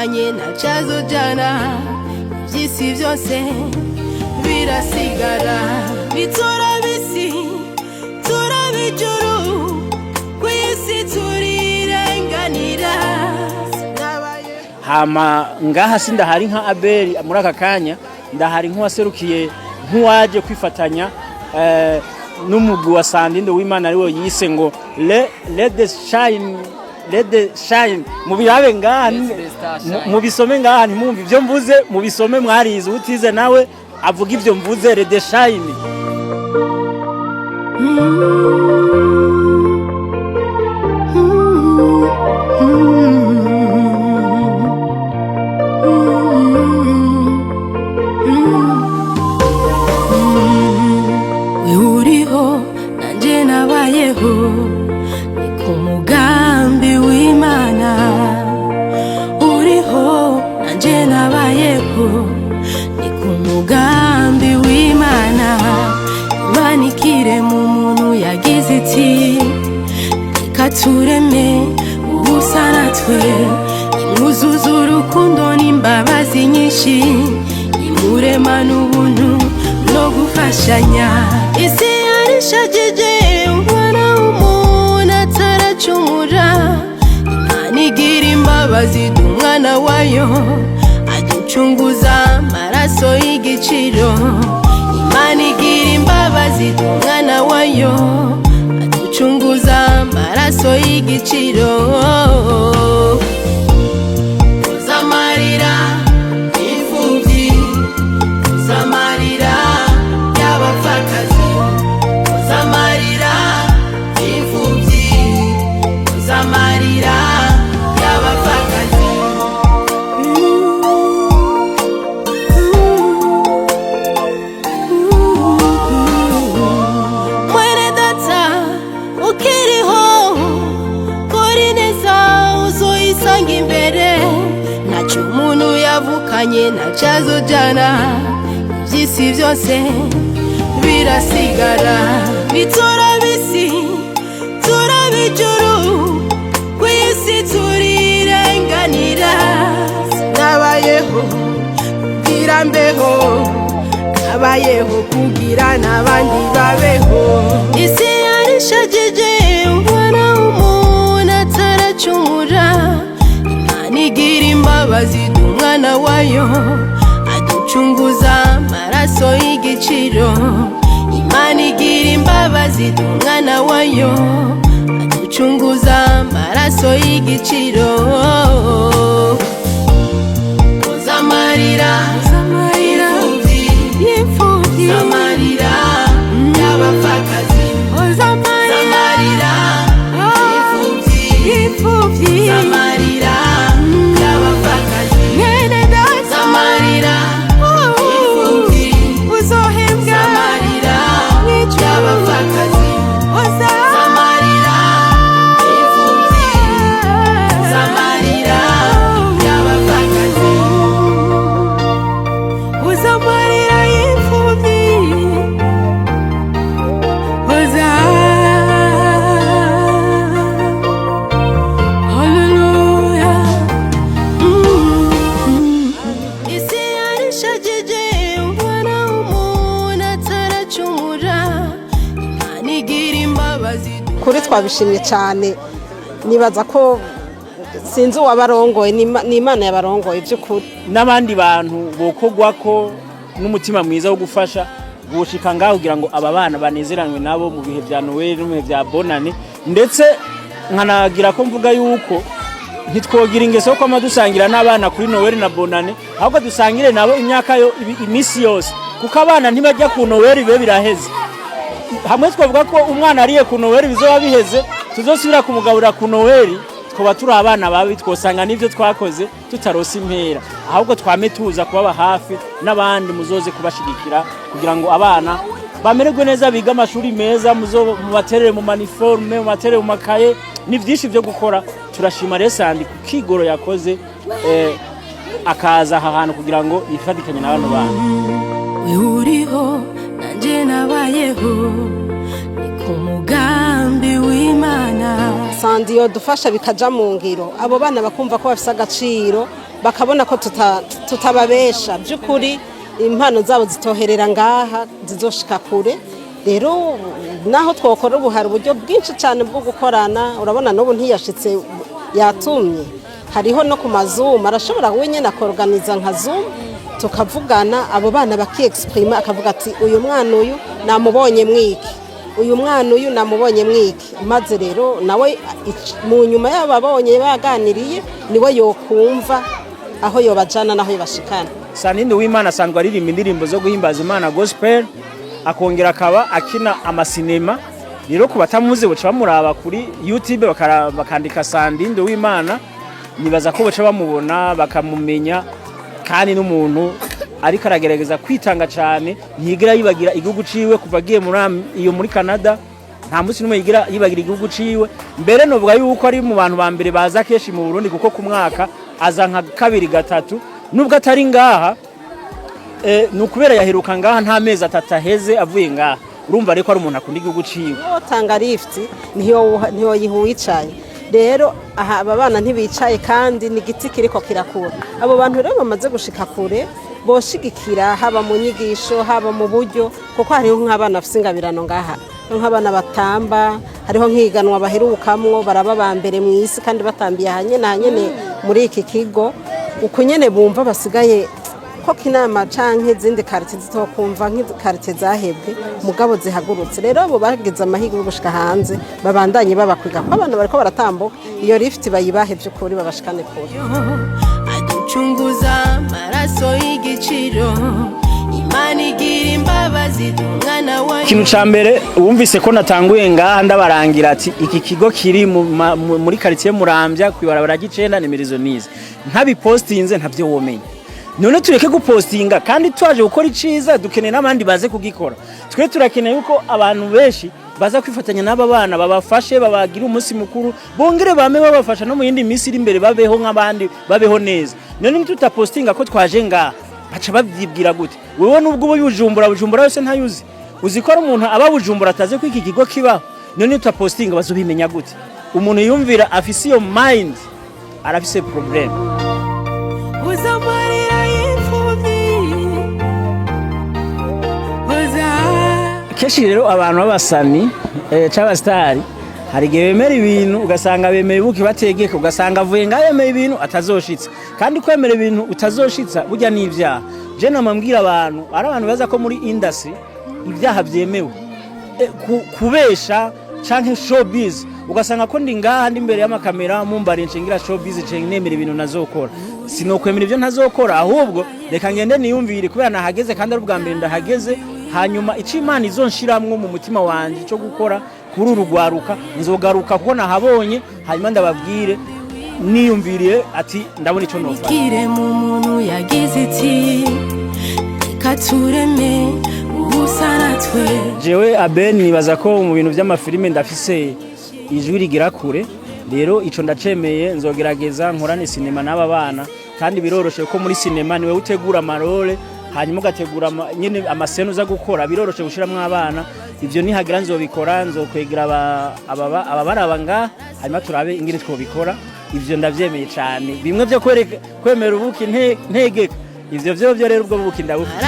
yavukanye ntacazojana ivy'isi vyose birasigara bitura bisi turabijuru kw'isi turirenganira hama ngaha sindahari nka Abeli muri aka kanya ndahari nk'uwaserukiye nk'uwaje kwifatanya n'umugwi wa Sandinde w'Imana ariwo yise ngo let the shine mubirabe ngaha mubisome ngaha ntimumve ivyo mvuze mubisome mwarize utize nawe avuga ivyo mvuze let the shine uriho nanje nabayeho ni ku mugambi w'Imana uriho nanje nabayeho ni ku mugambi w'Imana Imana ikire mu muntu yagize iti ikatureme ubusa natwe imwuzuza urukundo n'imbabazi nyinshi imurema n'ubuntu no gufashanya isi yarishagije umwana w'umuntu ataracumura Imana igira imbabazi umwana wayo aducunguza amaraso y'igiciro Imana igira imbabazi umwana wayo aducunguza amaraso y'igiciro uzamarira imfubyi uzamarira y'abapfakazi uzamarira imfubyi uzamarira y'abapfakazi mwene data ukiriho kuri neza uzoyisanga imbere ntacyo umuntu yavukanye ntacazojana ivy'isi vyose birasigara bitura bisi turabijuru kw'isi turirenganira nabayeho kugira mbeho nabayeho kugira n'abandi babeho isi yarishagije umwana w'umuntu ataracumura Imana igira imbabazi umwana wayo aducunguza amaraso y'igiciro Imana igira imbabazi umwana wayo aducunguza amaraso y'igiciro uzamarira imfubyi uzamarira y'abapfakazi uzamarira imfubyi uzamarira y'abapfakazi mwene data uzamarira imfubyi uzohembwa uzamarira y'abapfakazi uzamarira imfubyi uzamarira y'abapfakazi uzamarira imfubyi Hallelujah isi yarishagije umwana w'umuntu ataracumura Imana igira imbabazi kuri twabishimye cyane nibaza ko sinzi uwabarongoye ni Imana yabarongoye by'ukuri n'abandi bantu bokogwako n'umutima mwiza wo gufasha gushika ngaho kugira ngo aba bana banezeranwe nabo mu bihe bya Noël no mu bihe bya bonane ndetse nkanagira ko mvuga yuko ntitwogira ingeso yo kwama dusangira n'abana kuri Noël na bonane ahubwo dusangire nabo imyaka yo imisi yose kuko abana ntibajya ku Noël bibe biraheze hamwe twavuga ko umwana ariye ku Noël bizoba biheze tuzosubira kumugabura ku Noël twoba turi abana babi twosanga nivyo twakoze tutarose impera ahubwo twame tuza kubaba hafi n'abandi muzoze kubashigikira kugira ngo abana bamererwe neza biga amashuri meza mubaterere mu maniforme mu baterere mu makaye ni vyinshi byo gukora turashima rero Sandi kukigoro yakoze akaza aha hantu kugira ngo yifatikanye n'abantu bana uriho nanje nabayeho ni ku mugambi w'Imana Sandi yo dufasha bikaja mu ngiro abo bana bakumva ko bafise agaciro bakabona ko tutababesha by'ukuri impano zabo zitoherera ngaha zizoshika kure. Rero naho twokora ubu hari uburyo bwinshi cyane bwo gukorana, urabona n'ubu ntiyashitse yatumye, hariho no ku mazuma arashobora wenyine akorganiza nka Zoom tukavugana, abo bana bakiexprima akavuga ati uyu mwana uyu namubonye mwiki, uyu mwana uyu namubonye mwiki, maze rero nawe mu nyuma y'ababonye baganiriye niwe yokumva aho yobajana naho yobashikana. Saninde w'Imana asanzwe aririmba indirimbo zo guhimbaza Imana gospel, akongera akaba akina amasinema. Rero ku batamuzi boca bamuraba kuri YouTube bakandika Sandinde w'Imana, nibaza ko boca bamubona bakamumenya, kandi n'umuntu ariko aragerageza kwitanga cyane, ntigira yibagira igihugu ciwe kuva agiye muri Canada, nta munsi numwe yibagira igihugu ciwe. Mbere novuga yuko ari mu bantu ba mbere baza keshi mu Burundi, kuko ku mwaka aza nka 2-3, nubwo atari ngaha nukubera yaheruka ngaha nta mezi 3 aheze avuye ngaha. Urumva ariko ari umuntu akunda igihugu ciwe. Tanga lift niho yihuwicaye. Rero aha aba bana ntibicaye kandi ni igiti kiriko kirakura. Abo bantu rero bamaze gushika kure boshigikira, haba mu nyigisho haba mu buryo, kuko hariho nk'abana bafise ingabirano ngaha, nk'abana batamba, hariho nk'iganwa baherukamwo baraba ba mbere mu isi kandi batambiye hanyene muri iki kigo, uko nyene bumva basigaye ko kinama canke zindi karite zitokumva nk'ikarite zahebwe mugabo zihagurutse. Rero abo bagize amahirwe yo gushika hanze babandanye babakwiga ko abana bariko baratambuka, iyo lift bayibahe by'ukuri babashikane kure. Aducunguza maraso y'igiciro, Imana igira imbabazi umwana wayo. Ikintu ca mbere wumvise ko natanguye ngaha ndabarangira ati iki kigo kiri muri quartier Muramvya kwibarabara gicenda nimerizo nize, ntabipostinze ntavyo womenye. None tureke gupostinga kandi twaje gukora iciza, dukeneye n'abandi baze kugikora. Twe turakeneye yuko abantu benshi baza kwifatanya n'aba bana, babafashe, babagira umunsi mukuru, bongere bame babafasha no mu yindi minsi iri imbere babeho nk'abandi, babeho neza. None tutapostinga ko twaje ngaha baca bavyibwira gute? Wewe nubwo Bujumbura yose ntayuzi, uzikora umuntu aba Bujumbura ataze ko iki kigo kibaho. None tutapostinga bazobimenya gute? Umuntu yumvira afise iyo mind arafise problem. Keshi rero abantu b'abasani c'abastari hari gihe bemera ibintu ugasanga bemeye buki bategeka, ugasanga avuye ngaho yemeye ibintu atazoshitsa, kandi kwemera ibintu utazoshitsa burya ni ivyaha. Je namambwira abantu ari abantu baza ko muri industry ivyaha vyemewe, kubesha canke showbiz, ugasanga ko ndi ngaha ndi imbere y'amakamera mumbari nshingira showbiz cenye nemera ibintu nazokora. Sinokwemera ivyo ntazokora, ahubwo reka ngende niyumvire kubera nahageze kandi ari ubwa mbere ndahageze, hanyuma ico Imana izonshiramwo mu mutima wanje cyo gukora kuri urugwaruka nzogaruka kuko nahabonye, hanyuma ndababwire niyumviriye ati ndabona ico nova. Kire mu muntu yagize iti katureme ubusanatwe. Jewe Aben nibaza ko mu bintu vy'amafilime ndafise ijwi rigira kure, rero ico ndacemeye nzogerageza nkorane sinema n'aba bana, kandi biroroshe ko muri sinema niwe utegura amarole hanyuma ugategura nyene amaseno uza gukora, biroroshe gushiramwo abana. Ivyo nihagira nzobikora, nzokwegera ababaraba ngaha hanyuma turabe ingene twobikora. Ivyo ndavyemeye cyane, bimwe byo kwemera ubuki ntegeka, ivyo rero ubwo buki ndabufite.